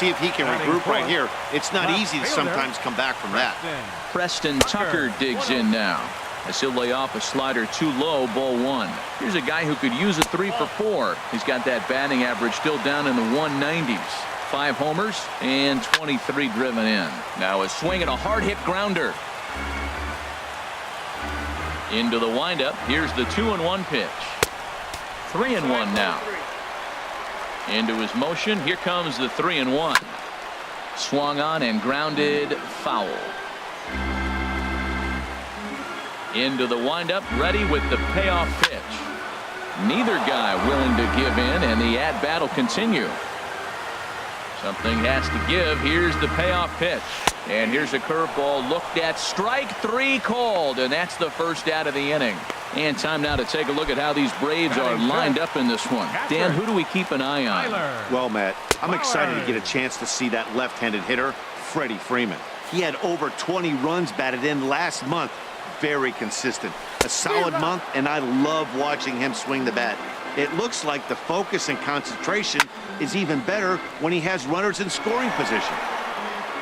see if he can regroup right here. It's not easy to sometimes come back from that. Preston Tucker digs in now as he'll lay off a slider too low, ball 1. Here's a guy who could use a 3 for 4. He's got that batting average still down in the 190s. 5 homers and 23 driven in. Now a swing and a hard hit grounder. Into the windup. Here's the 2-1 pitch. 3-1 now. Into his motion. Here comes the 3-1. Swung on and grounded foul. Into the windup, ready with the payoff pitch. Neither guy willing to give in, and the at-bat will continue. Something has to give. Here's the payoff pitch. And here's a curveball looked at. Strike 3 called, and that's the first out of the inning. And time now to take a look at how these Braves are lined up in this one. Dan, who do we keep an eye on? Well, Matt, I'm excited to get a chance to see that left-handed hitter, Freddie Freeman. He had over 20 runs batted in last month. Very consistent. A solid month, and I love watching him swing the bat. It looks like the focus and concentration is even better when he has runners in scoring position.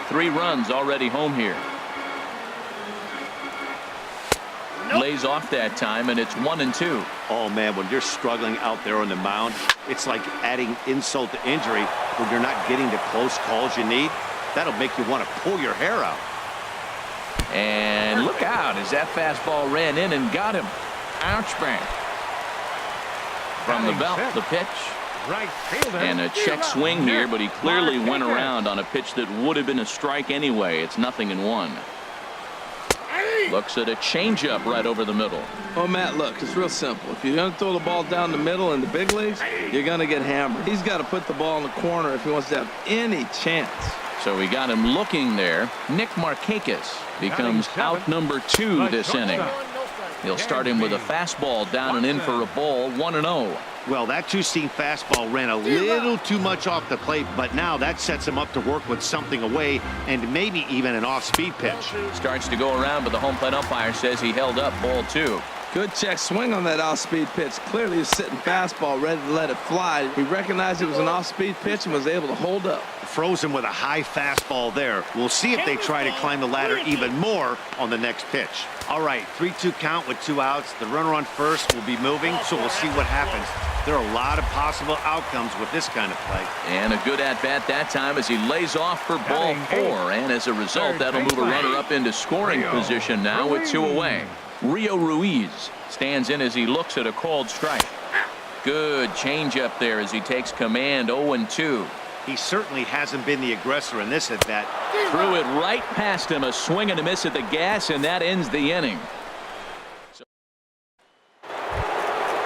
3 runs already home here. Lays off that time, and it's 1-2. Oh, man, when you're struggling out there on the mound, it's like adding insult to injury when you're not getting the close calls you need. That'll make you want to pull your hair out. And look out as that fastball ran in and got him. Ouch, bang. From the belt, the pitch. And a check swing here, but he clearly went around on a pitch that would have been a strike anyway. It's 0-1. Looks at a changeup right over the middle. Oh, Matt, look, it's real simple. If you're going to throw the ball down the middle in the big leagues, you're going to get hammered. He's got to put the ball in the corner if he wants to have any chance. So we got him looking there. Nick Markakis becomes out number 2 this inning. He'll start him with a fastball down and in for a ball. 1-0. Well, that two-seam fastball ran a little too much off the plate, but now that sets him up to work with something away and maybe even an off-speed pitch. Starts to go around, but the home plate umpire says he held up ball 2. Good check swing on that off-speed pitch. Clearly he's sitting fastball ready to let it fly. He recognized it was an off-speed pitch and was able to hold up. Frozen with a high fastball there. We'll see if they try to climb the ladder even more on the next pitch. All right, 3-2 count with 2 outs. The runner on first will be moving, so we'll see what happens. There are a lot of possible outcomes with this kind of play. And a good at-bat that time as he lays off for ball 4. And as a result, that'll move a runner up into scoring position now with 2 away. Rio Ruiz stands in as he looks at a called strike. Good changeup there as he takes command. 0-2. He certainly hasn't been the aggressor in this at-bat. Threw it right past him. A swing and a miss at the gas, and that ends the inning.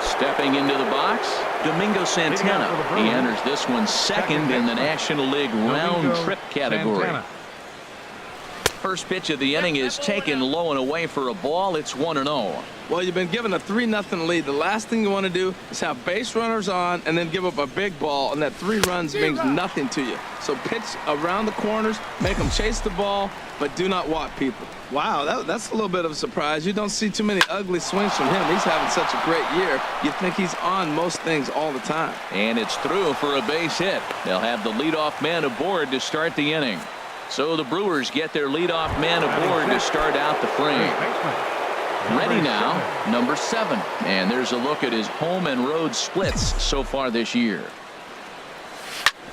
Stepping into the box, Domingo Santana. He enters this one second in the National League round trip category. First pitch of the inning is taken low and away for a ball. It's 1-0. Well, you've been given a 3-0 lead. The last thing you want to do is have base runners on and then give up a big ball, and that 3 runs means nothing to you. So pitch around the corners, make them chase the ball, but do not walk people. Wow, that's a little bit of a surprise. You don't see too many ugly swings from him. He's having such a great year. You think he's on most things all the time. And it's through for a base hit. They'll have the leadoff man aboard to start the inning. So the Brewers get their leadoff man aboard to start out the frame. Ready now, number 7. And there's a look at his home and road splits so far this year.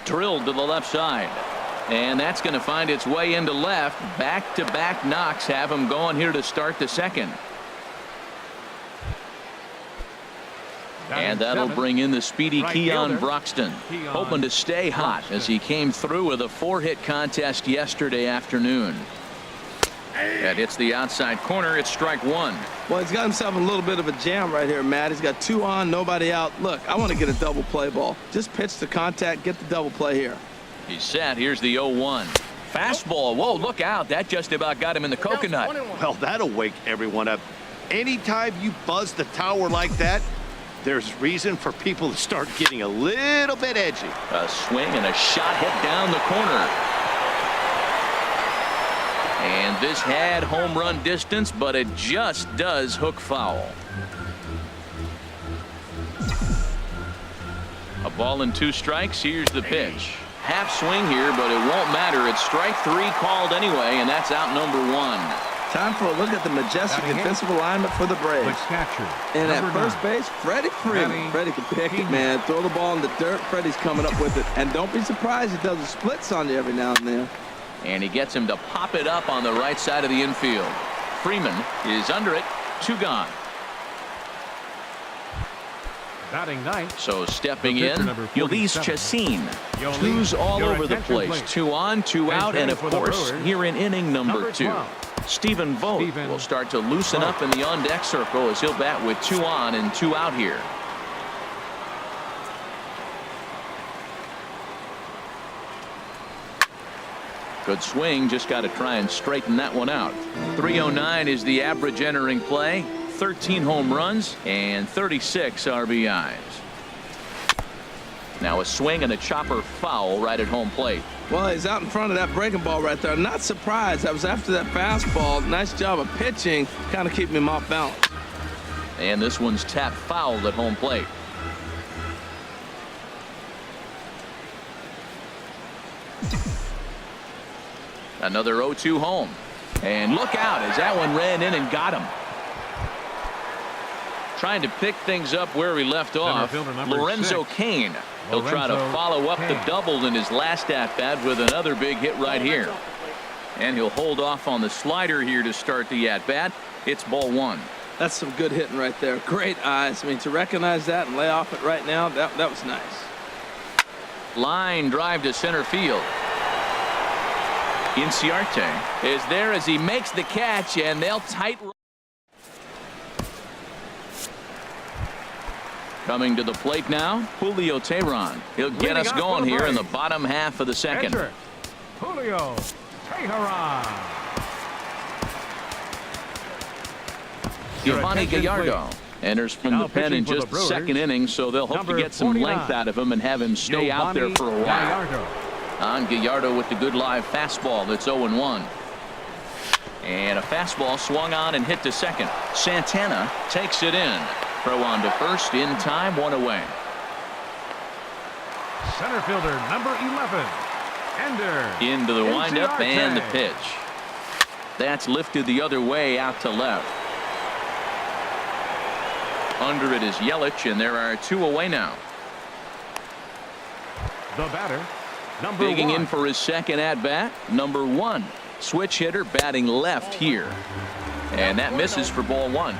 Drilled to the left side. And that's going to find its way into left. Back-to-back knocks have him going here to start the second. And that'll bring in the speedy Keon Broxton, hoping to stay hot as he came through with a 4-hit contest yesterday afternoon. That hits the outside corner. It's strike 1. Well, he's got himself a little bit of a jam right here, Matt. He's got 2 on, nobody out. Look, I want to get a double play ball. Just pitch the contact, get the double play here. He's set. Here's the 0-1. Fastball. Whoa, look out. That just about got him in the coconut. Well, that'll wake everyone up. Anytime you buzz the tower like that, there's reason for people to start getting a little bit edgy. A swing and a shot hit down the corner. And this had home run distance, but it just does hook foul. A ball and 2 strikes. Here's the pitch. Half swing here, but it won't matter. It's strike 3 called anyway, and that's out number 1. Time for a look at the majestic defensive alignment for the Braves. And at first base, Freddie Freeman. Freddie can pick it, man. Throw the ball in the dirt. Freddie's coming up with it. And don't be surprised he does the splits on you every now and then. And he gets him to pop it up on the right side of the infield. Freeman is under it. 2 gone. Batting ninth. So stepping in, Yulise Chacin. 2's all over the place. 2 on, 2 out, and of course, here in inning number 2. Stephen Vogt will start to loosen up in the on-deck circle as he'll bat with 2 on and 2 out here. Good swing, just got to try and straighten that one out. 309 is the average entering play. 13 home runs and 36 RBIs. Now a swing and a chopper foul right at home plate. Well, he's out in front of that breaking ball right there. Not surprised. That was after that fastball. Nice job of pitching, kind of keeping him off balance. And this one's tapped foul at home plate. Another 0-2 home. And look out as that one ran in and got him. Trying to pick things up where he left off. Lorenzo Cain. He'll try to follow up the double in his last at-bat with another big hit right here. And he'll hold off on the slider here to start the at-bat. It's ball 1. That's some good hitting right there. Great eyes. I mean, to recognize that and lay off it right now, that was nice. Line drive to center field. Inciarte is there as he makes the catch, and they'll tight. Coming to the plate now, Julio Teheran. He'll get us going here in the bottom half of the second. Julio Teheran. Giovanni Gallardo enters from the pen in just the second inning, so they'll hope to get some length out of him and have him stay out there for a while. On Gallardo with the good live fastball that's 0-1. And a fastball swung on and hit to second. Santana takes it in. Throw on to first in time, 1 away. Center fielder number 11. Ender. Into the windup and the pitch. That's lifted the other way out to left. Under it is Yelich, and there are 2 away now. The batter, number 1. Digging in for his second at bat, number 1. Switch hitter batting left here. And that misses for ball 1.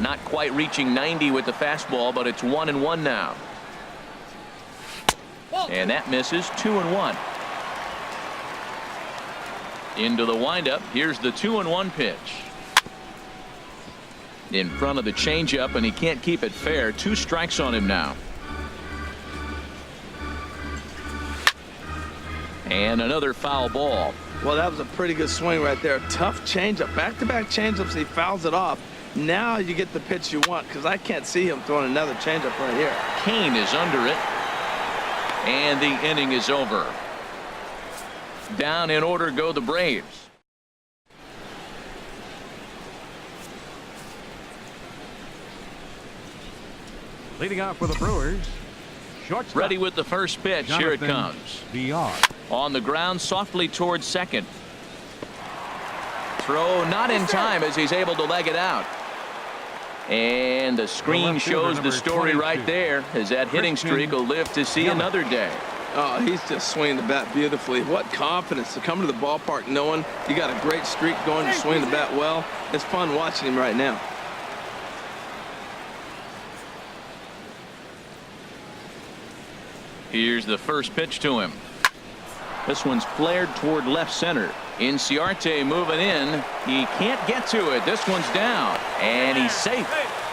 Not quite reaching 90 with the fastball, but it's 1-1 now. And that misses. 2-1. Into the windup. Here's the 2-1 pitch. In front of the changeup, and he can't keep it fair. 2 strikes on him now. And another foul ball. Well, that was a pretty good swing right there. Tough changeup. Back-to-back changeups. He fouls it off. Now you get the pitch you want, because I can't see him throwing another changeup right here. Cain is under it. And the inning is over. Down in order go the Braves. Leading off for the Brewers. Shortstop. Ready with the first pitch. Here it comes. On the ground, softly towards second. Throw not in time as he's able to leg it out. And the screen shows the story right there, as that hitting streak will live to see another day. Oh, he's just swinging the bat beautifully. What confidence to come to the ballpark knowing you got a great streak going, you're swinging the bat well. It's fun watching him right now. Here's the first pitch to him. This one's flared toward left center. Inciarte moving in. He can't get to it. This one's down, and he's safe.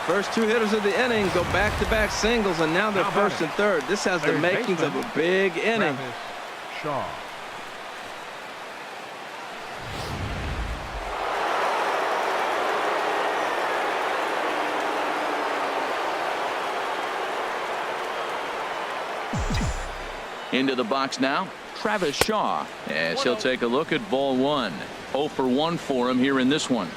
First 2 hitters of the inning go back-to-back singles, and now they're first and third. This has the makings of a big inning. Shaw. Into the box now, Travis Shaw, as he'll take a look at ball 1. 0 for 1 for him here in this one.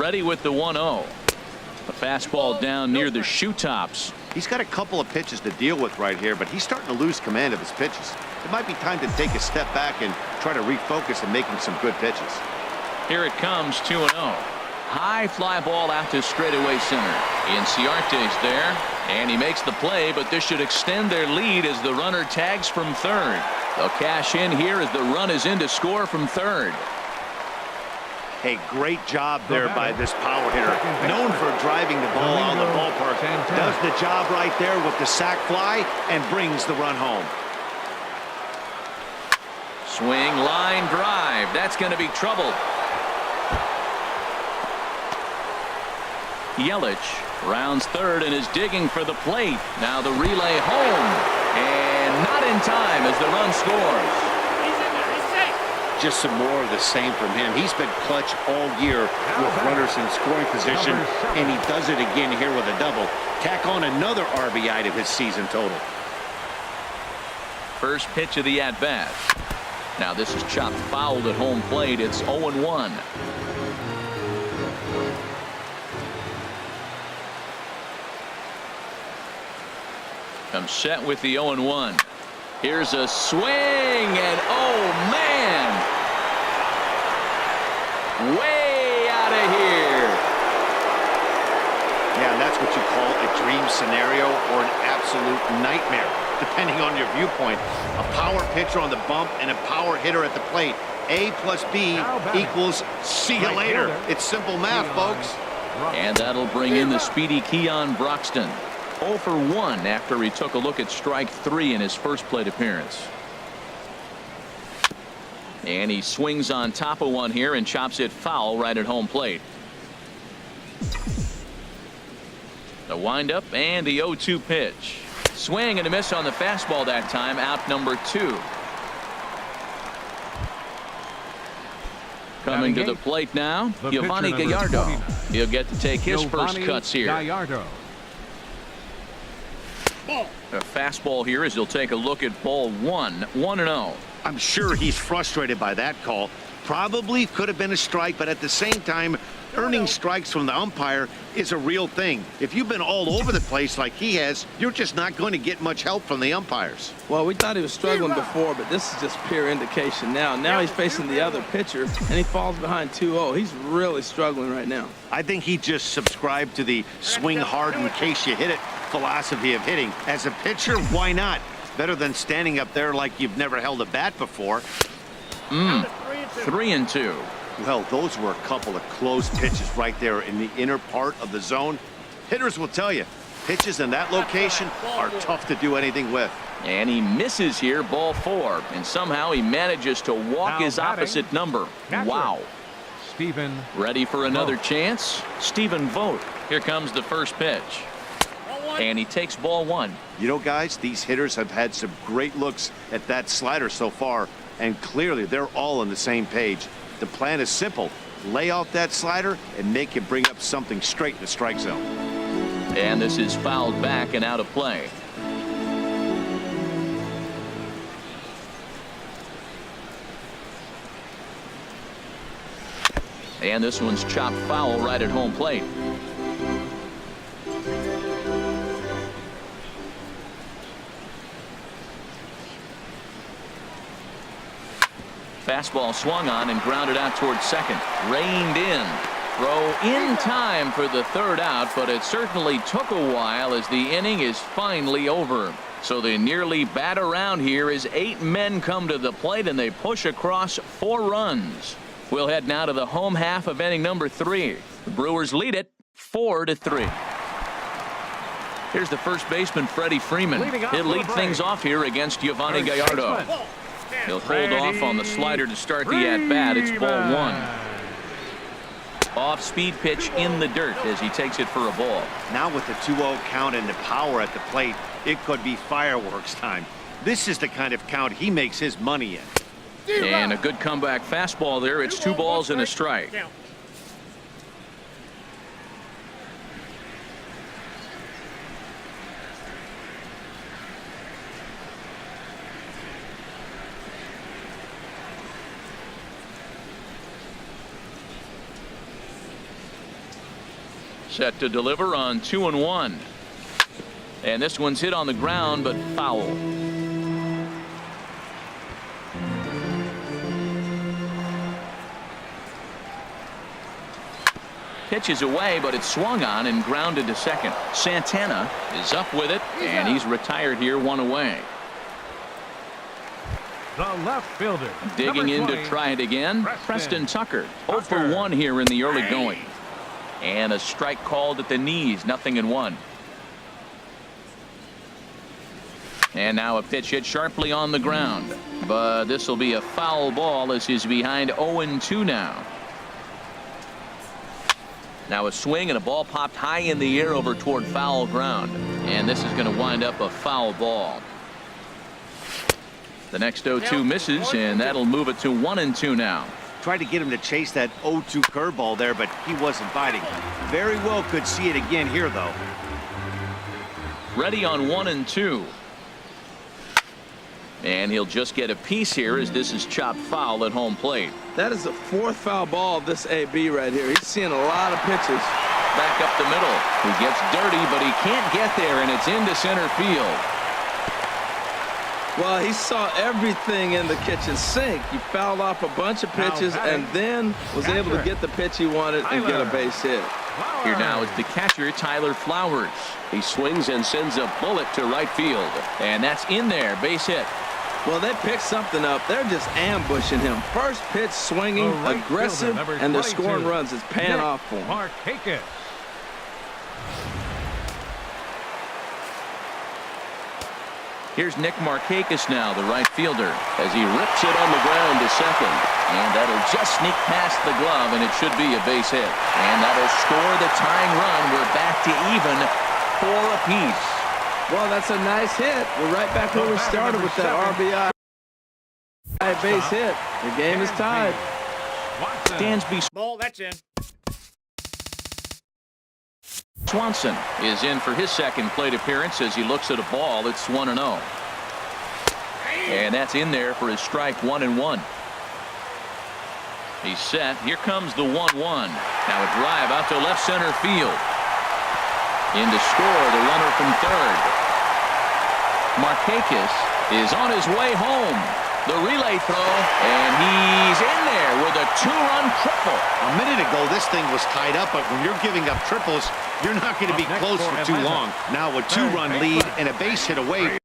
ready with the 1-0. A fastball down near the shoe tops. He's got a couple of pitches to deal with right here, but he's starting to lose command of his pitches. It might be time to take a step back and try to refocus and making some good pitches. Here it comes, 2-0. High fly ball out to straightaway center. Inciarte's there, and he makes the play, but this should extend their lead as the runner tags from third. They'll cash in here as the run is in to score from third. Hey, great job there by this power hitter. Known for driving the ball out of the ballpark. Does the job right there with the sac fly and brings the run home. Swing, line drive. That's going to be trouble. Yelich rounds third and is digging for the plate. Now the relay home. And not in time as the run scores. Just some more of the same from him. He's been clutch all year with runners in scoring position, and he does it again here with a double. Tack on another RBI to his season total. First pitch of the at-bat. Now this is chopped fouled at home plate. It's 0-1. Comes set with the 0-1. Here's a swing, and oh man, way out of here. Yeah, and that's what you call a dream scenario or an absolute nightmare, depending on your viewpoint. A power pitcher on the bump and a power hitter at the plate. A plus B equals see you later. It's simple math, folks. And that'll bring in the speedy Keon Broxton. 0 for 1 after he took a look at strike 3 in his first plate appearance. And he swings on top of one here and chops it foul right at home plate. The windup and the 0-2 pitch. Swing and a miss on the fastball that time. Out number 2. Coming to the plate now, Giovanni Gallardo. He'll get to take his first cuts here. Gallardo. A fastball here as he'll take a look at ball 1. 1-0. I'm sure he's frustrated by that call. Probably could have been a strike, but at the same time, earning strikes from the umpire is a real thing. If you've been all over the place like he has, you're just not going to get much help from the umpires. Well, we thought he was struggling before, but this is just pure indication now. Now he's facing the other pitcher, and he falls behind 2-0. He's really struggling right now. I think he just subscribed to the swing hard in case you hit it philosophy of hitting. As a pitcher, why not? Better than standing up there like you've never held a bat before. 3-2. Well, those were a couple of close pitches right there in the inner part of the zone. Hitters will tell you, pitches in that location are tough to do anything with. And he misses here, ball 4. And somehow he manages to walk Now his batting, opposite number. catcher. Wow. Stephen. Ready for another Vogt. chance? Stephen Vogt. Here comes the first pitch. And he takes ball 1. You know, guys, these hitters have had some great looks at that slider so far, and clearly they're all on the same page. The plan is simple. Lay off that slider and make him bring up something straight in the strike zone. And this is fouled back and out of play. And this one's chopped foul right at home plate. Fastball swung on and grounded out towards second. Reined in. Throw in time for the third out, but it certainly took a while as the inning is finally over. So they nearly bat around here as 8 men come to the plate and they push across 4 runs. We'll head now to the home half of inning number 3. The Brewers lead it 4-3. Here's the first baseman, Freddie Freeman. He'll lead things off here against Giovanni Gallardo. He'll hold off on the slider to start the at-bat. It's ball 1. Off-speed pitch in the dirt as he takes it for a ball. Now with the 2-0 count and the power at the plate, it could be fireworks time. This is the kind of count he makes his money in. And a good comeback fastball there. It's 2 balls and a strike. Set to deliver on 2-1. And this one's hit on the ground, but foul. Pitch is away, but it's swung on and grounded to second. Santana is up with it, and he's retired here, one away. The left fielder. Digging in number to 20, try it again. Preston Tucker. 0 for 1 here in the early going. And a strike called at the knees, 0-1. And now a pitch hit sharply on the ground. But this will be a foul ball as he's behind 0-2 now. Now a swing and a ball popped high in the air over toward foul ground. And this is going to wind up a foul ball. The next 0-2 misses, and that'll move it to 1-2 now. Tried to get him to chase that 0-2 curveball there, but he wasn't biting. Very well could see it again here, though. Ready on 1-2. And he'll just get a piece here as this is chopped foul at home plate. That is the 4th foul ball of this AB right here. He's seeing a lot of pitches. Back up the middle. He gets dirty, but he can't get there, and it's into center field. Well, he saw everything in the kitchen sink. He fouled off a bunch of pitches and then was able to get the pitch he wanted and get a base hit. Here now is the catcher, Tyler Flowers. He swings and sends a bullet to right field. And that's in there, base hit. Well, they picked something up. They're just ambushing him. First pitch swinging, aggressive, and they're scoring runs. It's paying off for him. Markakis. Here's Nick Markakis now, the right fielder, as he rips it on the ground to second. And that'll just sneak past the glove, and it should be a base hit. And that'll score the tying run. We're back to even 4 apiece. Well, that's a nice hit. We're right back where we started with that RBI base hit. The game is tied. Dansby Ball, that's in. Swanson is in for his second plate appearance as he looks at a ball. It's 1-0. And that's in there for his strike 1-1. He's set. Here comes the 1-1. Now a drive out to left center field. In to score the runner from third. Markakis is on his way home. The relay throw, and he's in there with a 2-run triple. A minute ago, this thing was tied up, but when you're giving up triples, you're not going to be close for too long. Now a 2-run lead and a base hit away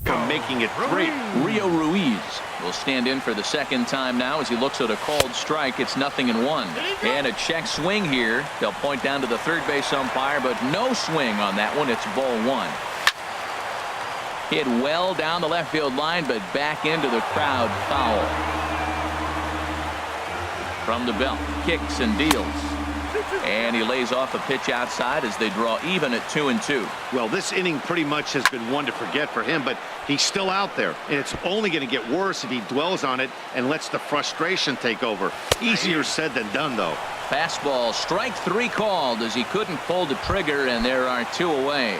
from making it 3. Rio Ruiz will stand in for the second time now as he looks at a called strike. It's 0-1. And a check swing here. They'll point down to the third base umpire, but no swing on that one. It's ball 1. Hit well down the left field line, but back into the crowd foul. From the belt, kicks and deals. And he lays off a pitch outside as they draw even at 2-2. Well, this inning pretty much has been one to forget for him, but he's still out there, and it's only going to get worse if he dwells on it and lets the frustration take over. Easier said than done, though. Fastball, strike 3 called as he couldn't pull the trigger, and there are 2 away.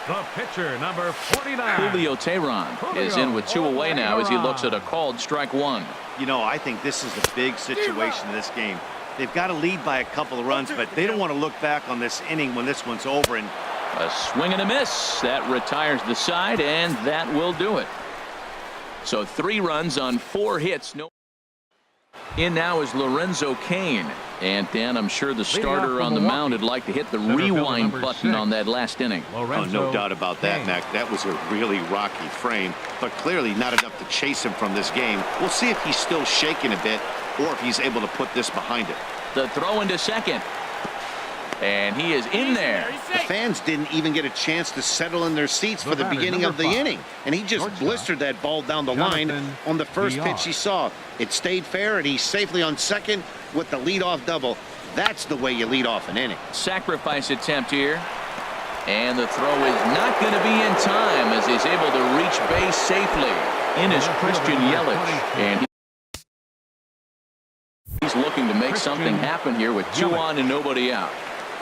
The pitcher, number 49. Julio Teheran is in with 2 away now as he looks at a called strike 1. You know, I think this is the big situation in this game. They've got to lead by a couple of runs, but they don't want to look back on this inning when this one's over. And a swing and a miss. That retires the side, and that will do it. So 3 runs on 4 hits. No. In now is Lorenzo Cain. And Dan, I'm sure the starter on the mound would like to hit the rewind button on that last inning. Oh, no doubt about that, Mac. That was a really rocky frame, but clearly not enough to chase him from this game. We'll see if he's still shaking a bit or if he's able to put this behind him. The throw into second. And he is in there. The fans didn't even get a chance to settle in their seats for the beginning of the inning. And he just blistered that ball down the line on the first pitch he saw. It stayed fair, and he's safely on second with the leadoff double. That's the way you lead off an inning. Sacrifice attempt here. And the throw is not going to be in time as he's able to reach base safely. In is Christian Yelich. And he's looking to make something happen here with 2 on and nobody out.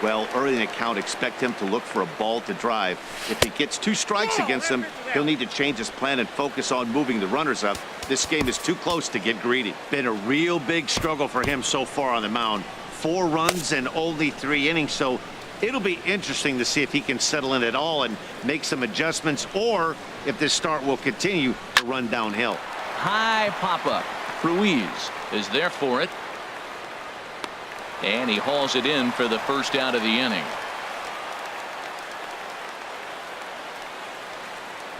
Well, early in the count, expect him to look for a ball to drive. If he gets 2 strikes against him, he'll need to change his plan and focus on moving the runners up. This game is too close to get greedy. Been a real big struggle for him so far on the mound. 4 runs and only 3 innings, so It'll be interesting to see if he can settle in at all and make some adjustments, or if this start will continue to run downhill. High pop-up. Ruiz is there for it. And he hauls it in for the first out of the inning.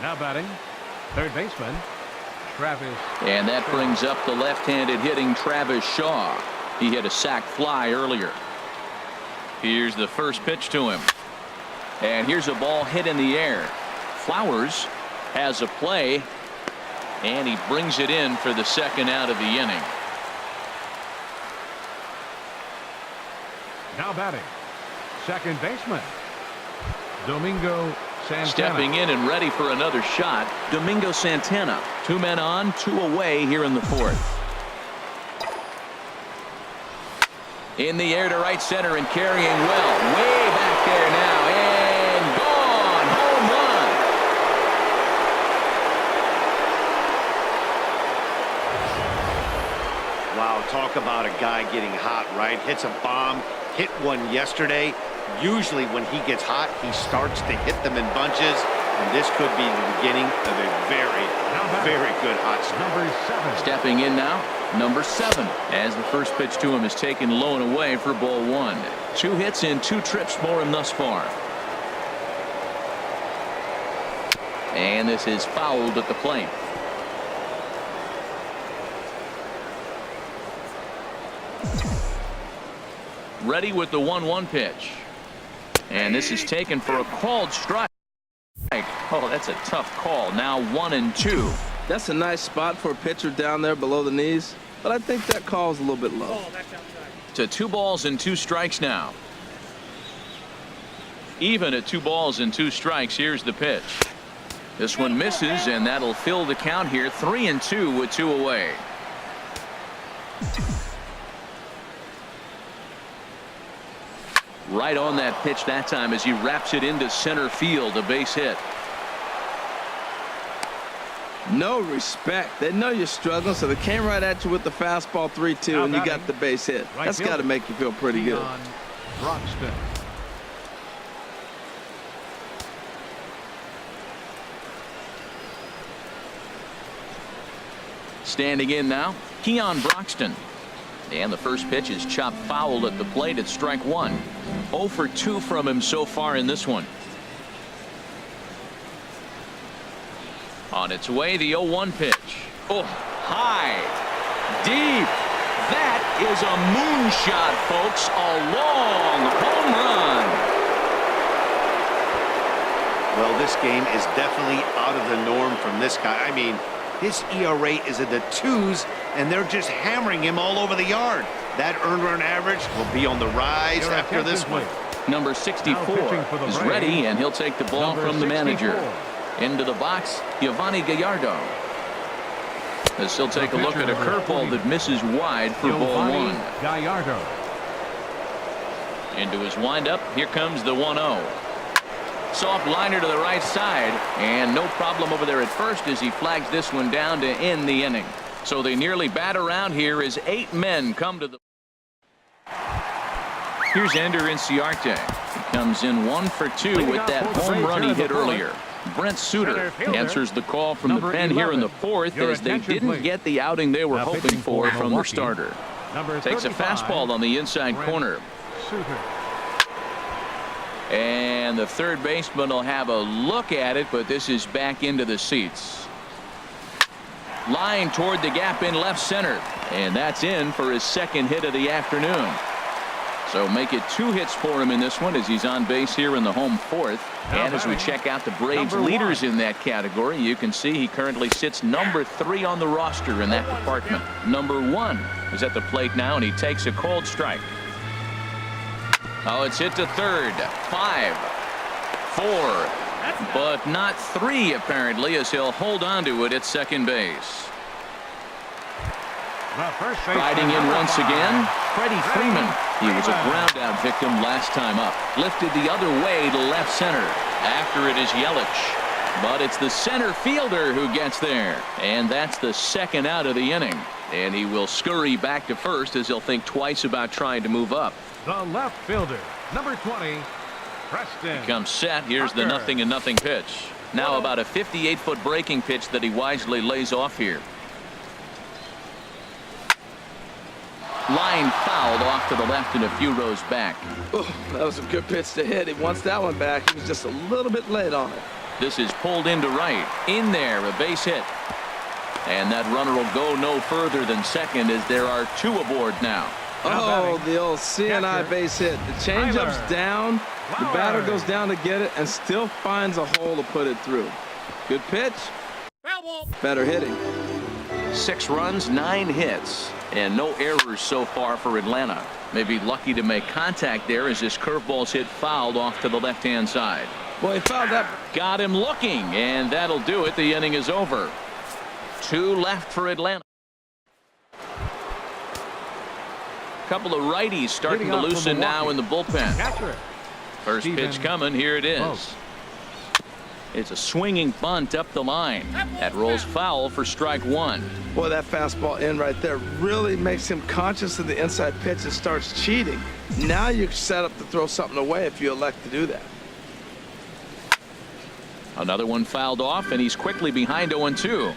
Now batting, third baseman, Travis. And that brings up the left-handed hitting Travis Shaw. He hit a sac fly earlier. Here's the first pitch to him. And here's a ball hit in the air. Flowers has a play. And he brings it in for the second out of the inning. Now batting, second baseman, Domingo Santana. Stepping in and ready for another shot, Domingo Santana. 2 men on, 2 away here in the fourth. In the air to right center and carrying well. Way back there now. And gone. Home run. Wow, talk about a guy getting hot, right? Hits a bomb, hit one yesterday. Usually when he gets hot, he starts to hit them in bunches, and this could be the beginning of a very, very good hot streak. Number 7. Stepping in now, number 7, as the first pitch to him is taken low and away for ball 1. 2 hits in 2 trips for him thus far. And this is fouled at the plate. Ready with the 1-1 pitch. And this is taken for a called strike. Oh, that's a tough call. Now 1-2. That's a nice spot for a pitcher down there below the knees, but I think that call is a little bit low. To 2 balls and 2 strikes now. Even at 2 balls and 2 strikes. Here's the pitch. This one misses, and that'll fill the count here. 3-2 with 2 away. Right on that pitch that time as he wraps it into center field. A base hit. No respect. They know you're struggling, so they came right at you with the fastball 3-2, and you got the base hit. That's got to make you feel pretty good. Broxton. Standing in now, Keon Broxton. And the first pitch is chopped foul at the plate at strike 1. 0 for 2 from him so far in this one. On its way, the 0-1 pitch. Oh, high, deep. That is a moonshot, folks. A long home run. Well, this game is definitely out of the norm from this guy. I mean, his ERA is in the 2s, and they're just hammering him all over the yard. That earned run average will be on the rise after this one. Number 64 is ready, and he'll take the ball from the manager. Into the box, Giovanni Gallardo. As he'll take a look at a curveball that misses wide for ball 1. Gallardo. Into his windup, here comes the 1-0. Soft liner to the right side, and no problem over there at first as he flags this one down to end the inning. So they nearly bat around here as 8 men come to the. Here's Ender Inciarte. He comes in 1 for 2 with that home run he hit earlier. Brent Suter answers the call from the pen here in the 4th as they didn't get the outing they were hoping for from their starter. Takes a fastball on the inside corner. And the third baseman will have a look at it, but this is back into the seats. Line toward the gap in left center, and that's in for his second hit of the afternoon. So make it 2 hits for him in this one as he's on base here in the home 4th. And as we check out the Braves leaders in that category, you can see he currently sits number 3 on the roster in that department. Number 1 is at the plate now, and he takes a cold strike. Oh, it's hit to third. 5, 4, but not 3 apparently, as he'll hold on to it at second base. Riding in once again, Freddie Freeman. He was a ground out victim last time up. Lifted the other way to left center. After it is Yelich. But it's the center fielder who gets there. And that's the second out of the inning. And he will scurry back to first as he'll think twice about trying to move up. The left fielder, number 20, Preston. Comes set. Here's the 0-0 pitch. Now about a 58-foot breaking pitch that he wisely lays off here. Line fouled off to the left and a few rows back. Oh, that was a good pitch to hit. He wants that one back. He was just a little bit late on it. This is pulled into right. In there, a base hit. And that runner will go no further than second as there are 2 aboard now. Oh, the old CNI base hit. The changeup's down. The batter goes down to get it and still finds a hole to put it through. Good pitch. Better hitting. 6 runs, 9 hits, and no errors so far for Atlanta. Maybe lucky to make contact there as this curveball's hit fouled off to the left-hand side. Boy, he fouled that. Got him looking, and that'll do it. The inning is over. 2 left for Atlanta. Couple of righties starting to loosen now in the bullpen. First pitch coming. Here it is. It's a swinging bunt up the line. That rolls foul for strike 1. Boy, that fastball in right there really makes him conscious of the inside pitch and starts cheating. Now you're set up to throw something away if you elect to do that. Another one fouled off, and he's quickly behind 0-2.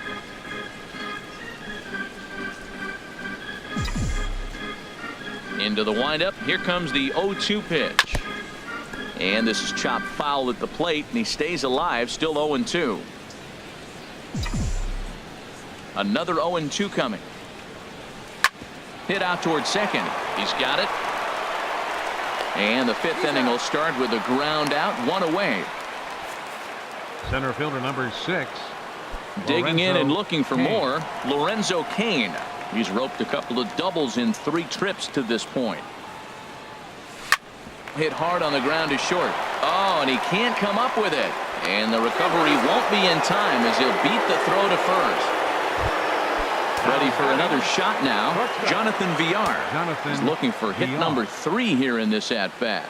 Into the windup. Here comes the 0-2 pitch. And this is chopped foul at the plate, and he stays alive, still 0-2. Another 0-2 coming. Hit out towards second. He's got it. And the 5th inning will start with a ground out, 1 away. Center fielder number 6. Digging in and looking for more, Lorenzo Cain. He's roped a couple of doubles in 3 trips to this point. Hit hard on the ground is short. Oh, and he can't come up with it. And the recovery won't be in time as he'll beat the throw to first. Ready for another shot now. Jonathan Villar is looking for hit number 3 here in this at-bat.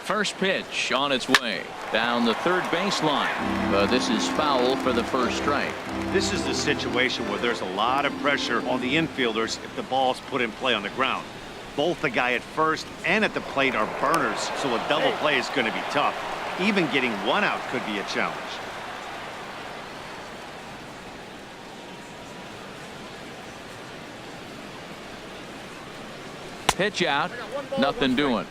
First pitch on its way down the third baseline, but this is foul for the first strike. This is the situation where there's a lot of pressure on the infielders if the ball's put in play on the ground. Both the guy at first and at the plate are burners, so a double play is going to be tough. Even getting 1 out could be a challenge. Pitch out, nothing doing.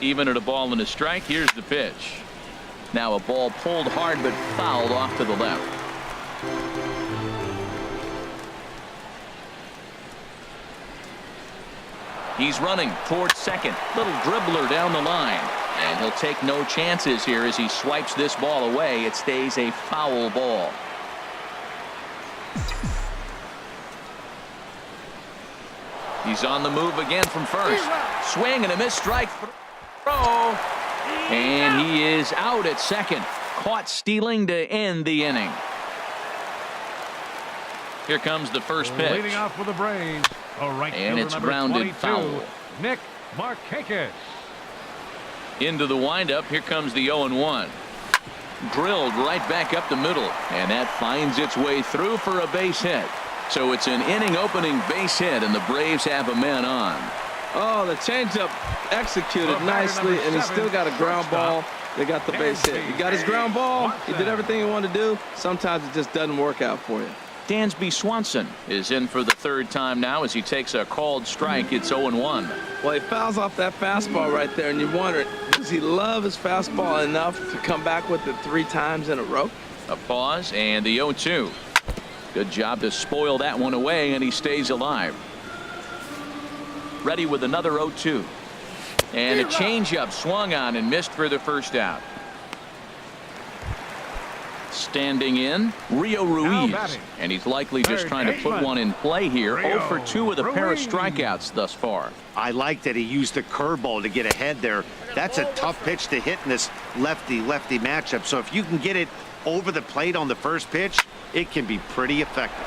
Even at a ball and a strike. Here's the pitch. Now a ball pulled hard but fouled off to the left. He's running towards second. Little dribbler down the line. And he'll take no chances here as he swipes this ball away. It stays a foul ball. He's on the move again from first. Swing and a missed strike throw. And he is out at second. Caught stealing to end the inning. Here comes the first pitch. Leading off for the Braves. And it's grounded foul. Nick Markakis. Into the windup. Here comes the 0-1. Drilled right back up the middle. And that finds its way through for a base hit. So it's an inning opening base hit, and the Braves have a man on. Oh, the changeup executed nicely, and he still got a ground ball. They got the base hit. He got his ground ball. He did everything he wanted to do. Sometimes it just doesn't work out for you. Dansby Swanson is in for the 3rd time now as he takes a called strike. It's 0-1. Well, he fouls off that fastball right there, and you wonder, does he love his fastball enough to come back with it 3 times in a row? A pause and the 0-2. Good job to spoil that one away, and he stays alive. Ready with another 0-2. And a changeup swung on and missed for the first out. Standing in, Rio Ruiz. And he's likely just trying to put one in play here. 0 for 2 with a pair of strikeouts thus far. I like that he used the curveball to get ahead there. That's a tough pitch to hit in this lefty-lefty matchup. So if you can get it over the plate on the first pitch, it can be pretty effective.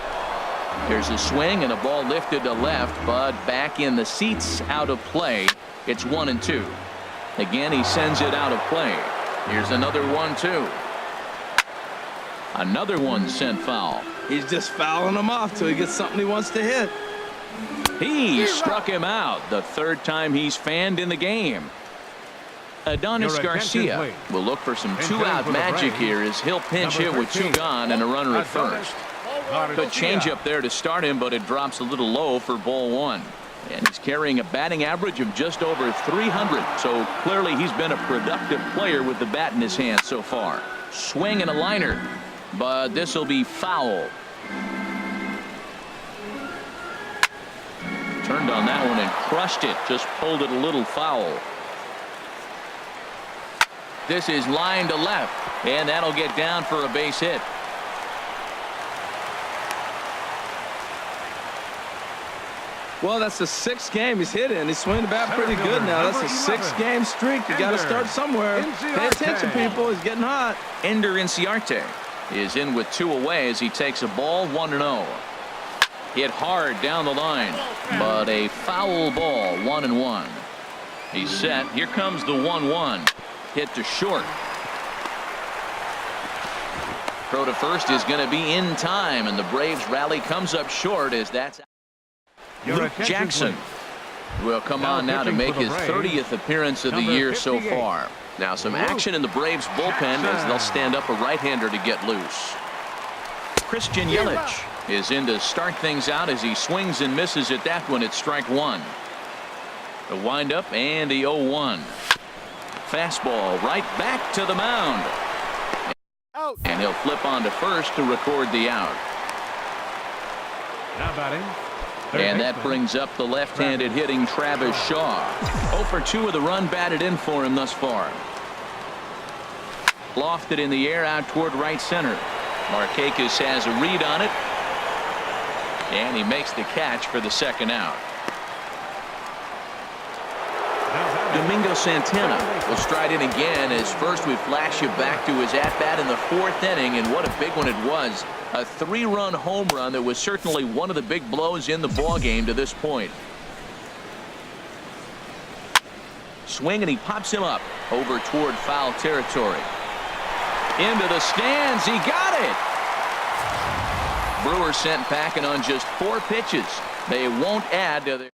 There's a swing and a ball lifted to left, but back in the seats, out of play. It's 1-2. Again, he sends it out of play. Here's another 1-2. Another one sent foul. He's just fouling them off till he gets something he wants to hit. He struck him out the third time he's fanned in the game. Adonis Garcia will look for some two-out magic here as he'll pinch hit with 2 gone and a runner at first. Good change up there to start him, but it drops a little low for ball 1. And he's carrying a batting average of just over 300, so clearly he's been a productive player with the bat in his hand so far. Swing and a liner, but this will be foul. Turned on that one and crushed it, just pulled it a little foul. This is line to left, and that'll get down for a base hit. Well, that's the 6th game he's hit in. He's swinging the bat pretty good now. That's a 6-game streak. You got to start somewhere. Pay attention, people. He's getting hot. Ender Inciarte is in with 2 away as he takes a ball 1-0. Hit hard down the line, but a foul ball, 1-1. He's set. Here comes the 1-1. Hit to short. Throw to first is going to be in time, and the Braves rally comes up short as that's Luke Jackson will come on now to make his 30th appearance of the year so far. Now some action in the Braves bullpen as they'll stand up a right-hander to get loose. Christian Yelich is in to start things out as he swings and misses at that one at strike 1. The windup and the 0-1. Fastball right back to the mound. And he'll flip on to first to record the out. Now batting. And that brings up the left-handed hitting Travis Shaw. 0 for 2 with a run batted in for him thus far. Lofted in the air out toward right center. Markakis has a read on it. And he makes the catch for the second out. Domingo Santana will stride in again as first we flash you back to his at-bat in the 4th inning, and what a big one it was. A 3-run home run that was certainly one of the big blows in the ballgame to this point. Swing and he pops him up over toward foul territory. Into the stands. He got it. Brewers sent packing on just 4 pitches. They won't add to their.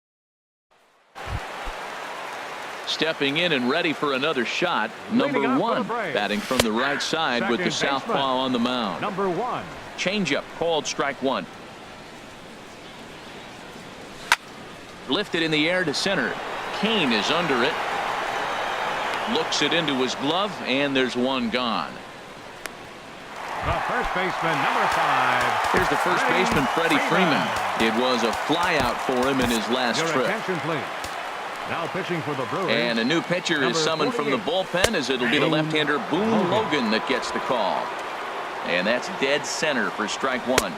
Stepping in and ready for another shot, number 1, batting from the right side with the southpaw on the mound. Number 1. Changeup called strike 1. Lifted in the air to center. Kane is under it. Looks it into his glove, and there's 1 gone. The first baseman, number 5. Here's the first baseman, Freddie Freeman. It was a flyout for him in his last Your trip. attention, please. Now pitching for the Brewers. And a new pitcher is summoned from the bullpen as it'll be the left-hander Boone Logan that gets the call. And that's dead center for strike 1.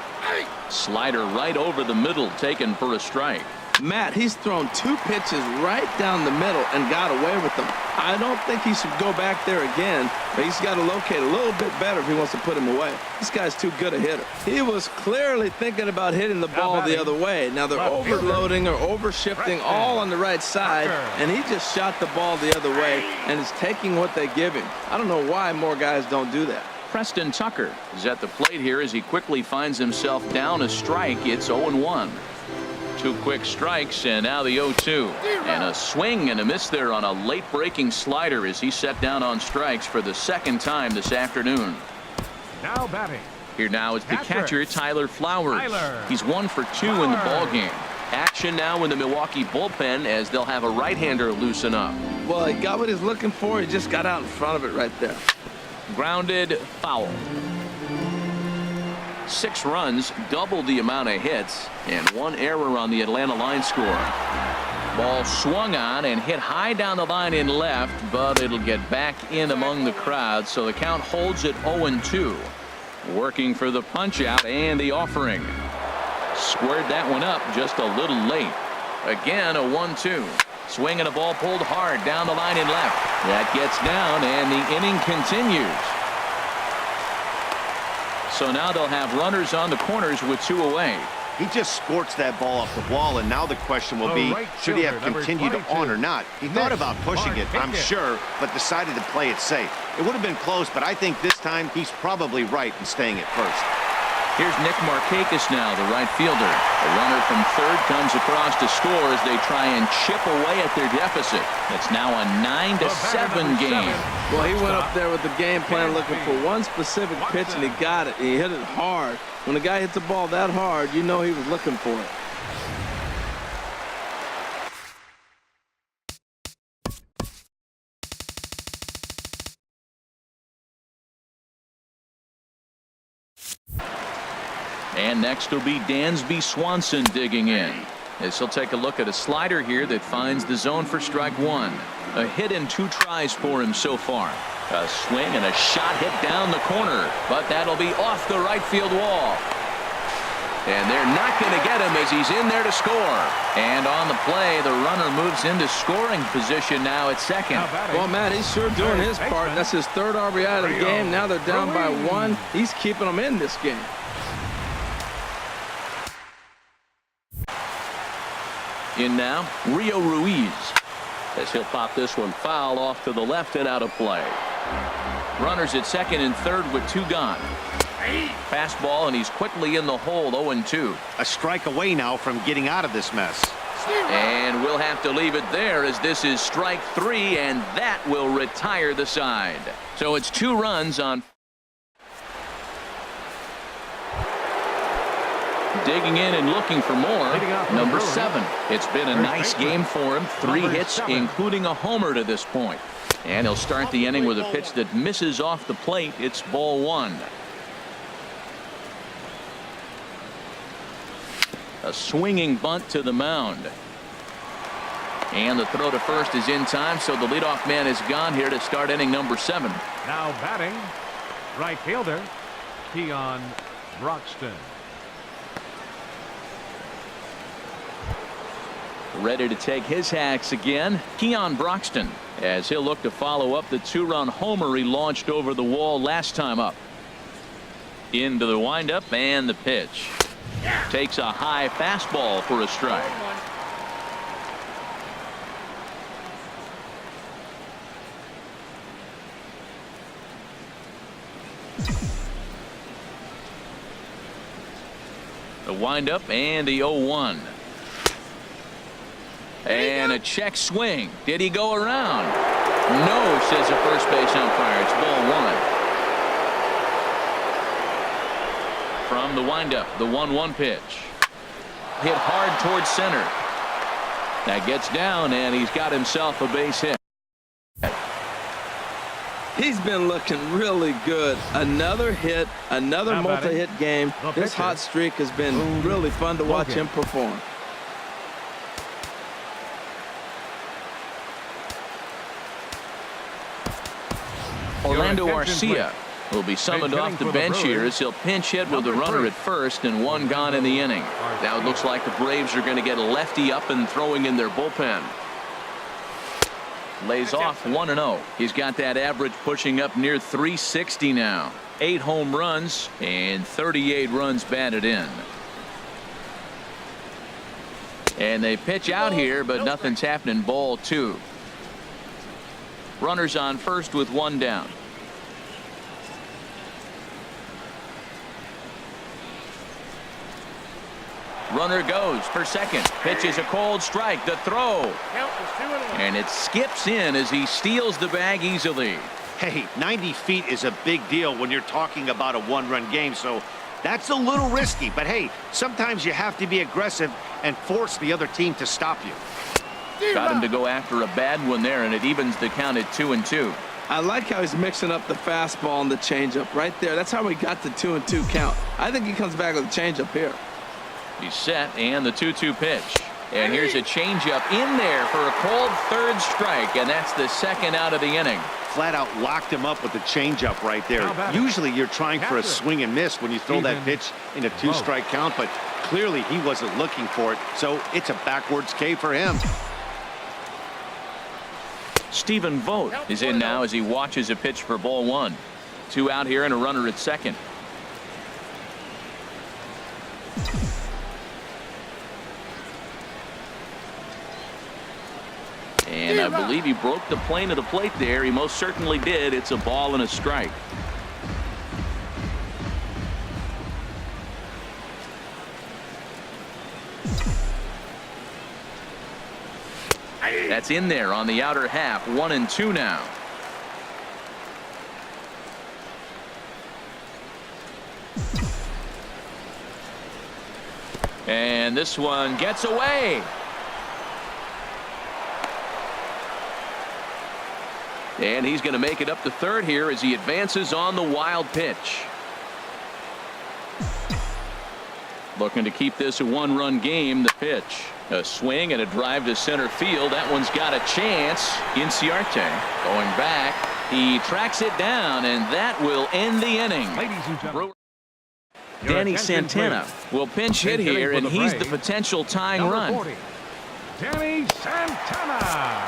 Slider right over the middle taken for a strike. Matt, he's thrown 2 pitches right down the middle and got away with them. I don't think he should go back there again, but he's got to locate a little bit better if he wants to put him away. This guy's too good a hitter. He was clearly thinking about hitting the ball the other way. Now they're overloading or overshifting all on the right side, and he just shot the ball the other way and is taking what they give him. I don't know why more guys don't do that. Preston Tucker is at the plate here as he quickly finds himself down a strike. It's 0-1. 2 quick strikes, and now the 0-2. And a swing and a miss there on a late breaking slider as he set down on strikes for the 2nd time this afternoon. Now batting. Here now is the catcher, Tyler Flowers. He's 1 for 2 in the ballgame. Action now in the Milwaukee bullpen as they'll have a right-hander loosen up. Well, he got what he's looking for. He just got out in front of it right there. Grounded, foul. 6 runs, double the amount of hits, and 1 error on the Atlanta line score. Ball swung on and hit high down the line in left, but it'll get back in among the crowd, so the count holds at 0-2. Working for the punch out and the offering. Squared that one up just a little late. Again, a 1-2. Swing and a ball pulled hard down the line in left. That gets down, and the inning continues. So now they'll have runners on the corners with 2 away. He just scorched that ball off the wall, and now the question will be, should he have continued on or not? He thought about pushing it, I'm sure, but decided to play it safe. It would have been close, but I think this time he's probably right in staying at first. Here's Nick Markakis now, the right fielder. A runner from third comes across to score as they try and chip away at their deficit. It's now a 9-7 game. Well, he went up there with the game plan looking for one specific pitch, and he got it. He hit it hard. When a guy hits the ball that hard, you know he was looking for it. And next will be Dansby Swanson digging in, as he'll take a look at a slider here that finds the zone for strike one. A hit in 2 tries for him so far. A swing and a shot hit down the corner, but that'll be off the right field wall. And they're not going to get him as he's in there to score. And on the play, the runner moves into scoring position now at second. Well, Matt, he's sure doing his part. That's his 3rd RBI of the game. Now they're down by 1. He's keeping them in this game. In now, Rio Ruiz, as he'll pop this one foul off to the left and out of play. Runners at second and third with 2 gone. Fastball, and he's quickly in the hole, 0-2. A strike away now from getting out of this mess. And we'll have to leave it there as this is strike 3, and that will retire the side. So it's 2 runs on. Digging in and looking for more. Number 7. It's been a nice game for him. 3 hits, including a homer to this point. And he'll start the inning with a pitch that misses off the plate. It's ball 1. A swinging bunt to the mound. And the throw to first is in time, so the leadoff man is gone here to start inning number 7. Now batting, right fielder, Keon Broxton. Ready to take his hacks again, Keon Broxton, as he'll look to follow up the 2-run homer he launched over the wall last time up. Into the windup and the pitch. Takes a high fastball for a strike. The windup and the 0-1. And a check swing. Did he go around? No, says the first base umpire. It's ball 1. From the windup, the 1-1 pitch. Hit hard towards center. That gets down, and he's got himself a base hit. He's been looking really good. Another hit, another multi-hit game. This hot streak has been really fun to watch him perform. Orlando Arcia will be summoned off the bench here as he'll pinch hit with the runner at first and 1 gone in the inning. Now it looks like the Braves are going to get a lefty up and throwing in their bullpen. Lays off 1-0. He's got that average pushing up near 360 now. 8 home runs and 38 runs batted in. And they pitch out here, but nothing's happening. Ball 2. Runners on first with 1 down. Runner goes for second. Pitches a cold strike. The throw. And it skips in as he steals the bag easily. Hey, 90 feet is a big deal when you're talking about a 1-run game, so that's a little risky. But hey, sometimes you have to be aggressive and force the other team to stop you. Got him to go after a bad one there, and it evens the count at 2-2. I like how he's mixing up the fastball and the changeup right there. That's how we got the 2-2 count. I think he comes back with a changeup here. He's set, and the 2-2 pitch. And here's a changeup in there for a called 3rd strike, and that's the 2nd out of the inning. Flat out locked him up with the changeup right there. Usually you're trying for a swing and miss when you throw that pitch in a 2-strike count, but clearly he wasn't looking for it, so it's a backwards K for him. Stephen Vogt is in now as he watches a pitch for ball 1. 2 out here and a runner at second. And I believe he broke the plane of the plate there. He most certainly did. It's a ball and a strike. That's in there on the outer half. 1-2 now. And this one gets away. And he's going to make it up to third here as he advances on the wild pitch. Looking to keep this a one-run game. The pitch. A swing and a drive to center field. That one's got a chance. Inciarte going back. He tracks it down, and that will end the inning. Ladies and gentlemen, Danny Santana will pinch hit here, and he's the potential tying run. 40, Danny Santana.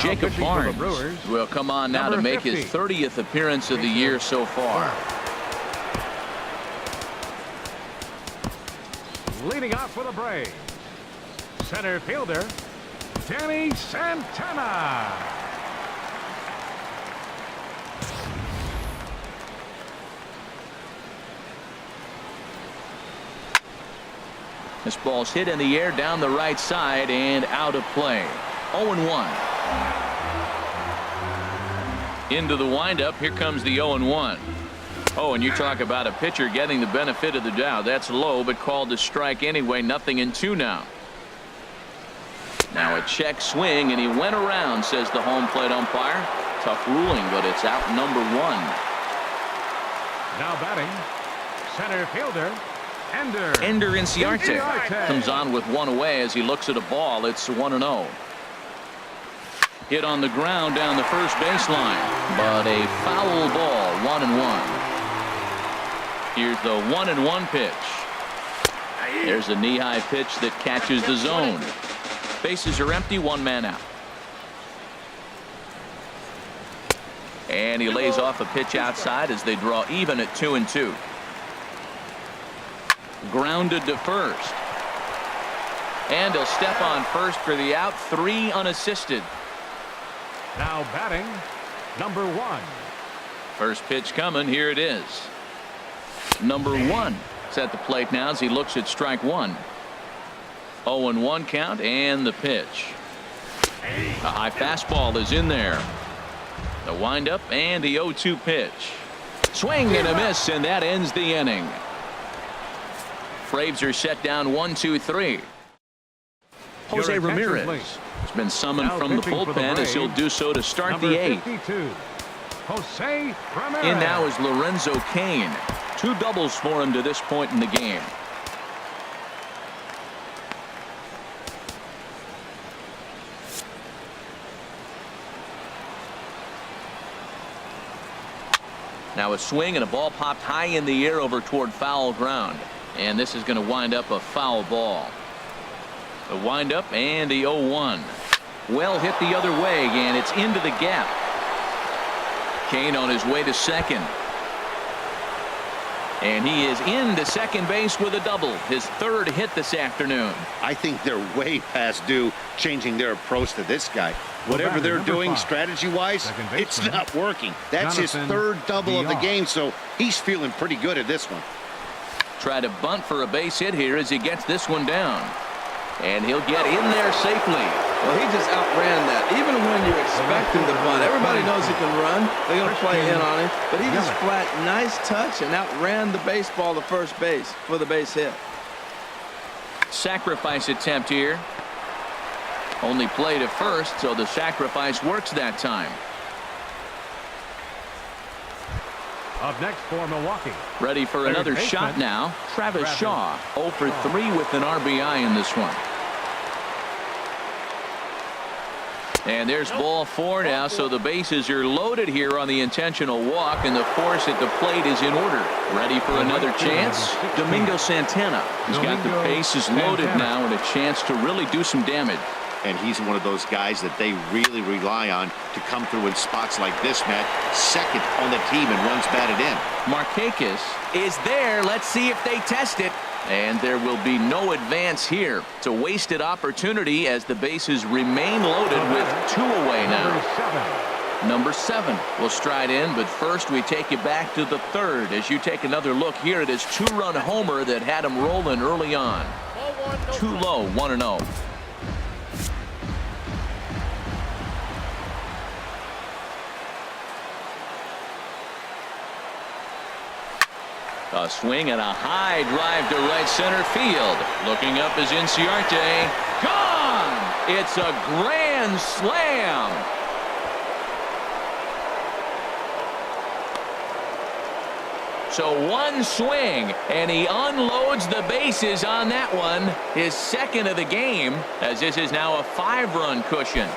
Jacob Barnes will come on now to make his 30th appearance of the year so far. Leading off for the Braves, center fielder, Danny Santana. This ball's hit in the air down the right side and out of play. 0-1. Into the windup. Here comes the 0-1. Oh, and you talk about a pitcher getting the benefit of the doubt. That's low, but called to strike anyway. 0-2 now. Now a check swing, and he went around, says the home plate umpire. Tough ruling, but it's out number 1. Now batting, center fielder, Ender Inciarte comes on with one away as he looks at a ball. It's 1-0. Hit on the ground down the first baseline, but a foul ball. 1-1. Here's the 1-1 pitch. There's a knee-high pitch that catches the zone. Bases are empty, one man out. And he lays off a pitch outside as they draw even at 2-2. Grounded to first. And he'll step on first for the out. 3 unassisted. now batting, number 1. First pitch coming. Here it is. Number 1 is at the plate now as he looks at strike 1. 0-1 count, and the pitch. A high fastball is in there. The windup and the 0-2 pitch. Swing and a miss, and that ends the inning. Braves are set down 1-2-3. Jose Ramirez has been summoned from the bullpen as he'll do so to start the 8th. Jose Ramirez. In now is Lorenzo Cain. 2 doubles for him to this point in the game. Now a swing and a ball popped high in the air over toward foul ground. And this is going to wind up a foul ball. The windup and the 0-1. Well hit the other way, and it's into the gap. Cain on his way to second. And he is into second base with a double. His 3rd hit this afternoon. I think they're way past due changing their approach to this guy. Whatever they're doing strategy-wise, it's not working. That's his 3rd double of the game, so he's feeling pretty good at this one. Try to bunt for a base hit here as he gets this one down. And he'll get in there safely. Well, he just outran that. Even when you expect him to bunt, everybody knows he can run. They're going to play in on him. But he just flat, nice touch, and outran the baseball to first base for the base hit. Sacrifice attempt here. Only play to first, so the sacrifice works that time. Up next for Milwaukee. Ready for another shot now. Travis Shaw, 0 for 3 with an RBI in this one. And there's ball 4 now, so the bases are loaded here on the intentional walk, and the force at the plate is in order. Ready for another chance? Domingo Santana. He's got the bases loaded now and a chance to really do some damage. And he's one of those guys that they really rely on to come through in spots like this, Matt. Second on the team and runs batted in. Markakis is there. Let's see if they test it. And there will be no advance here. It's a wasted opportunity as the bases remain loaded with 2 away now. Number 7 will stride in, but first we take you back to the 3rd as you take another look here at his 2-run homer that had him rolling early on. Too low, 1-0. A swing and a high drive to right center field. Looking up is Inciarte. Gone! It's a grand slam. So one swing, and he unloads the bases on that one. His second of the game, as this is now a 5-run cushion.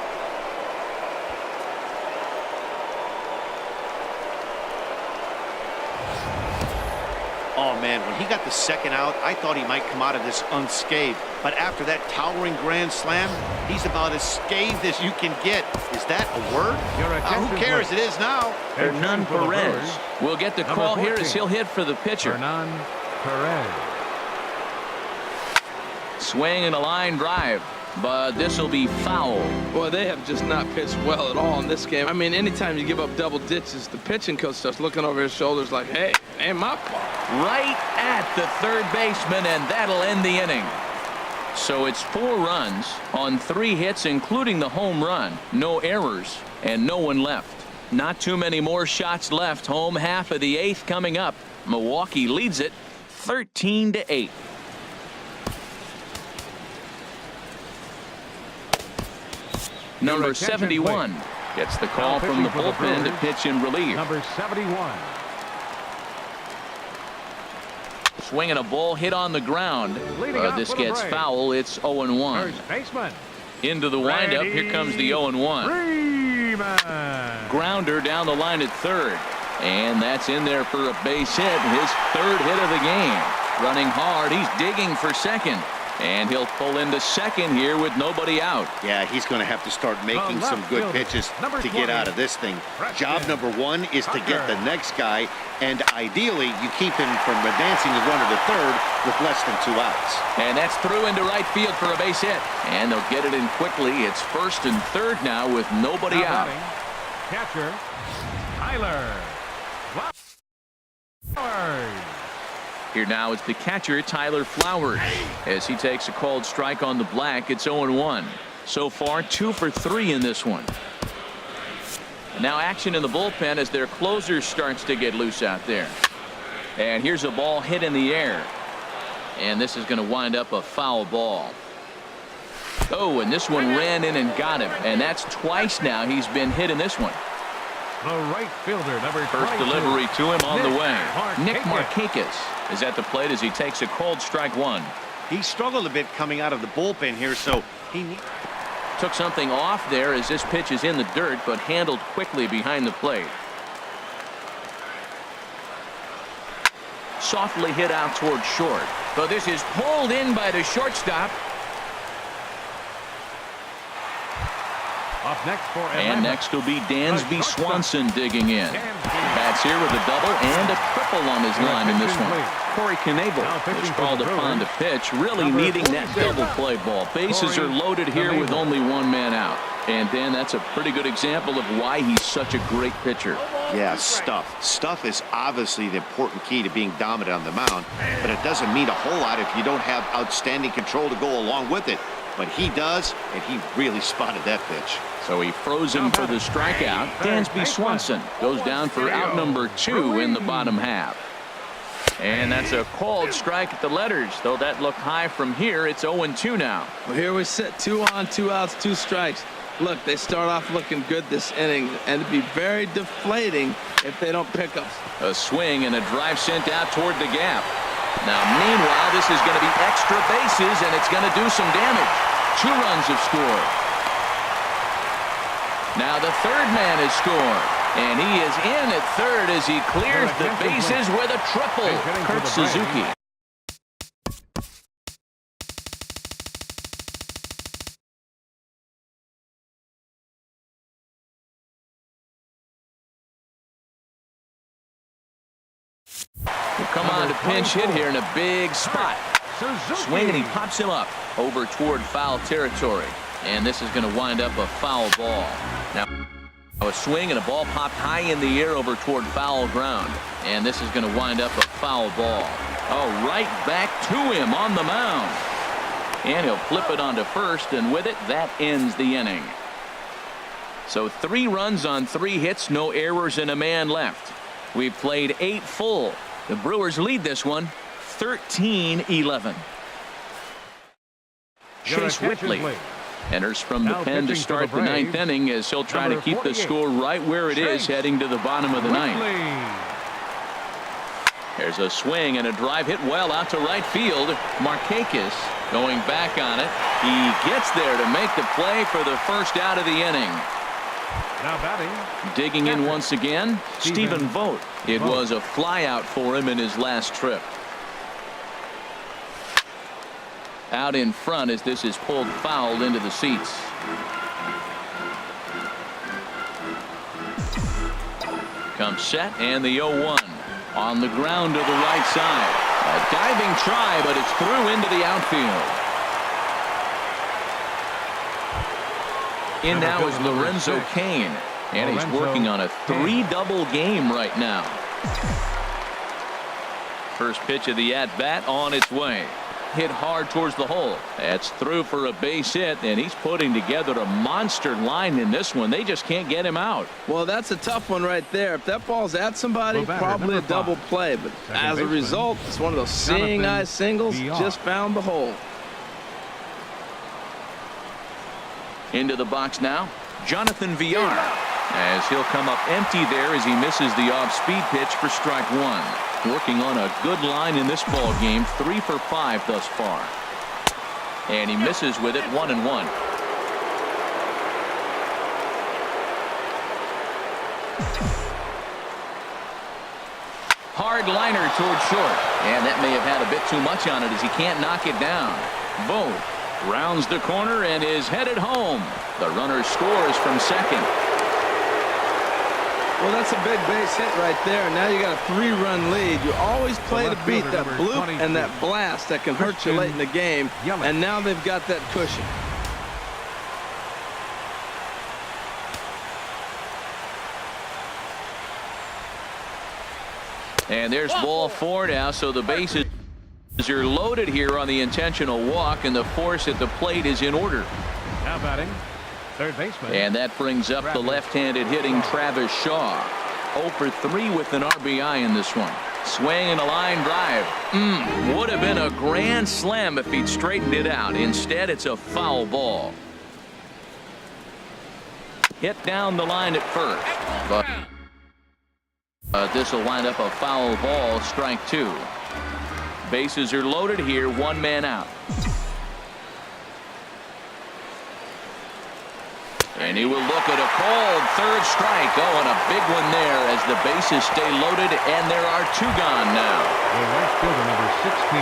Oh, man, when he got the second out, I thought he might come out of this unscathed. But after that towering grand slam, he's about as scathed as you can get. Is that a word? Who cares? It is now. Hernan Perez will get the call here as he'll hit for the pitcher. Hernan Perez. Swing and a line drive, but this will be foul. Boy, they have just not pitched well at all in this game. I mean, anytime you give up double ditches, the pitching coach starts looking over his shoulders like, hey, ain't my fault. Right at the third baseman, and that'll end the inning. So it's 4 runs on 3 hits, including the home run. No errors, and no one left. Not too many more shots left. Home half of the 8th coming up. Milwaukee leads it 13-8. Number 71 gets the call from the bullpen to pitch in relief. Number 71. Swinging a ball hit on the ground. This gets foul. It's 0-1. First baseman. Into the windup. Here comes the 0-1. Grounder down the line at third. And that's in there for a base hit. His 3rd hit of the game. Running hard. He's digging for second. And he'll pull into second here with nobody out. Yeah, he's going to have to start making some good pitches to get out of this thing. Job number 1 is to get the next guy, and ideally you keep him from advancing the runner to third with less than 2 outs. And that's through into right field for a base hit. And they'll get it in quickly. It's 1st and 3rd now with nobody out. Catcher, Tyler Flowers. Here now is the catcher, Tyler Flowers. As he takes a called strike on the black, it's 0-1. So far, 2 for 3 in this one. And now action in the bullpen as their closer starts to get loose out there. And here's a ball hit in the air. And this is going to wind up a foul ball. Oh, and this one ran in and got him. And that's twice now he's been hit in this one. The right fielder, number 22. First delivery to him on the way. Nick Markakis Markakis is at the plate as he takes a called strike 1. He struggled a bit coming out of the bullpen here, so he took something off there as this pitch is in the dirt, but handled quickly behind the plate. Softly hit out toward short, but this is pulled in by the shortstop. Up next for And next will be Dansby Swanson digging in. Bats here with a double and a triple on his line in this one. Corey Knebel is called upon to pitch, really needing that double play ball. Bases are loaded here with only 1 man out. And Dan, that's a pretty good example of why he's such a great pitcher. Yeah, stuff. Stuff is obviously the important key to being dominant on the mound, but it doesn't mean a whole lot if you don't have outstanding control to go along with it. But he does, and he really spotted that pitch. So he froze him for the strikeout. Dansby Swanson goes down for out number 2 in the bottom half. And that's a called strike at the letters, though that looked high from here. It's 0-2 now. Well, here we sit, 2 on, 2 outs, 2 strikes. Look, they start off looking good this inning, and it'd be very deflating if they don't pick us. A swing and a drive sent out toward the gap. Now, meanwhile, this is going to be extra bases, and it's going to do some damage. 2 runs have scored. Now the 3rd man has scored, and he is in at 3rd as he clears the bases with a triple. Kurt Suzuki. come on to pinch hit here in a big spot. Suzuki. Swing, and he pops him up over toward foul territory. And this is going to wind up a foul ball. Now, a swing and a ball popped high in the air over toward foul ground. And this is going to wind up a foul ball. Oh, right back to him on the mound. And he'll flip it onto first, and with it, that ends the inning. So 3 runs on 3 hits, no errors, and a man left. We've played 8 full. The Brewers lead this one 13-11. Chase Whitley enters from the Now pen to pitching for start the the 9th Braves, inning as he'll try to number keep the 48, score right where it is Chase heading to the bottom of the 9th. Whitley. There's a swing and a drive hit well out to right field. Markakis going back on it. He gets there to make the play for the first out of the inning. Now batting. Digging in once again, Stephen Stephen Vogt. It Vogt. was a flyout for him in his last trip. Out in front as this is pulled foul into the seats. Comes set, and the 0-1 on the ground to the right side. A diving try, but it's through into the outfield. In now is Lorenzo Cain, and he's working on a 3-double game right now. First pitch of the at-bat on its way. Hit hard towards the hole. That's through for a base hit, and he's putting together a monster line in this one. They just can't get him out. Well, that's a tough one right there. If that ball's at somebody, Well, batter, probably a number double 5. play. But Second as a baseman, result, it's one of those seeing eye singles. VR. Just found the hole. Into the box now, Jonathan Villar, as he'll come up empty there as he misses the off-speed pitch for strike 1. Working on a good line in this ball game, 3 for 5 thus far. And he misses with it, 1-1. Hard liner toward short, and that may have had a bit too much on it as he can't knock it down. Vogt rounds the corner and is headed home. The runner scores from second. Well, that's a big base hit right there. Now you got a 3-run lead. You always play to beat that number bloop 22, and that blast that can hurt you late in the game. Yelich. And now they've got that cushion. And there's ball 4 now, so the bases are loaded here on the intentional walk, and the force at the plate is in order. Now batting. Third baseman. And that brings up the left-handed hitting Travis Shaw. 0 for 3 with an RBI in this one. Swing and a line drive. Would have been a grand slam if he'd straightened it out. Instead, it's a foul ball. Hit down the line at first. But this will wind up a foul ball, strike 2. Bases are loaded here, 1 man out. And he will look at a called 3rd strike. Oh, and a big one there as the bases stay loaded, and there are 2 gone now. The right fielder, number 16.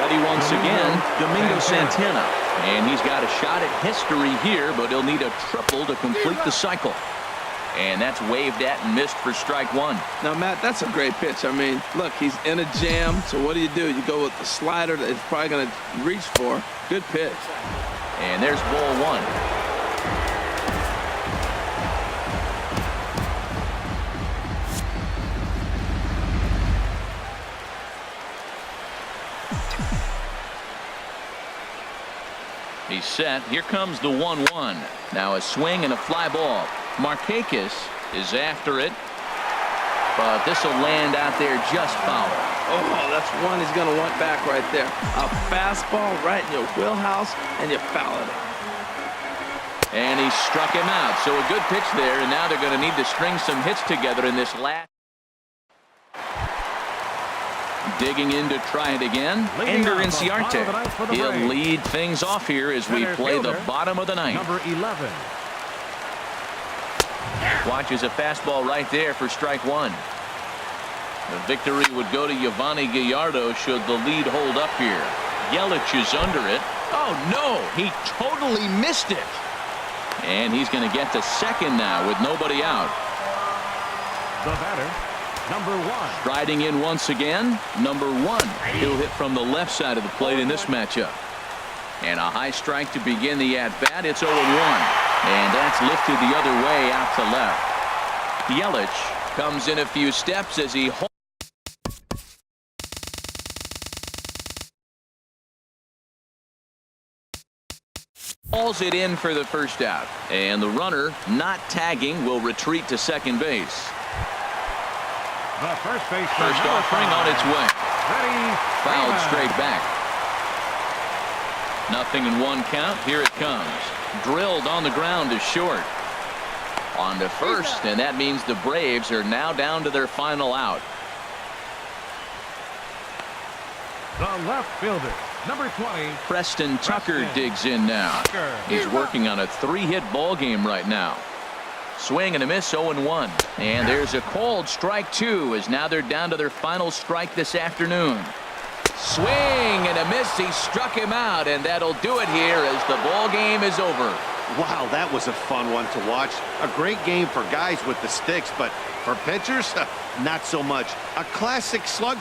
Ready once again, Domingo Santana. And he's got a shot at history here, but he'll need a triple to complete the cycle. And that's waved at and missed for strike 1. Now, Matt, that's a great pitch. I mean, look, he's in a jam. So what do? You go with the slider that he's probably going to reach for. Good pitch. And there's ball 1. He's set. Here comes the 1-1. Now a swing and a fly ball. Markakis is after it, but this will land out there just foul. Oh, that's one he's going to want back right there. A fastball right in your wheelhouse, and you foul it. And he struck him out. So a good pitch there, and now they're going to need to string some hits together in this last. Digging in to try it again. Ender Inciarte. He'll lead things off here as we play the bottom of the 9th. Number 11. Watches a fastball right there for strike 1. The victory would go to Yovani Gallardo should the lead hold up here. Yelich is under it. Oh, no, he totally missed it. And he's going to get to second now with nobody out. The batter, Number 1. Striding in once again, number 1. He'll hit from the left side of the plate in this matchup. And a high strike to begin the at-bat. It's 0-1. And that's lifted the other way out to left. Yelich comes in a few steps as he hauls it in for the first out. And the runner, not tagging, will retreat to second base. The first baseman. First offering on its way. Ready. Fouled straight back. 0-1 count. Here it comes. Drilled on the ground to short. On to first, and that means the Braves are now down to their final out. The left fielder, number 20. Preston Tucker digs in now. He's working on a 3-hit ball game right now. Swing and a miss, 0-1. And there's a called strike 2 as now they're down to their final strike this afternoon. Swing and a miss. He struck him out, and that'll do it here as the ball game is over. Wow, that was a fun one to watch. A great game for guys with the sticks, but for pitchers, not so much. A classic slug.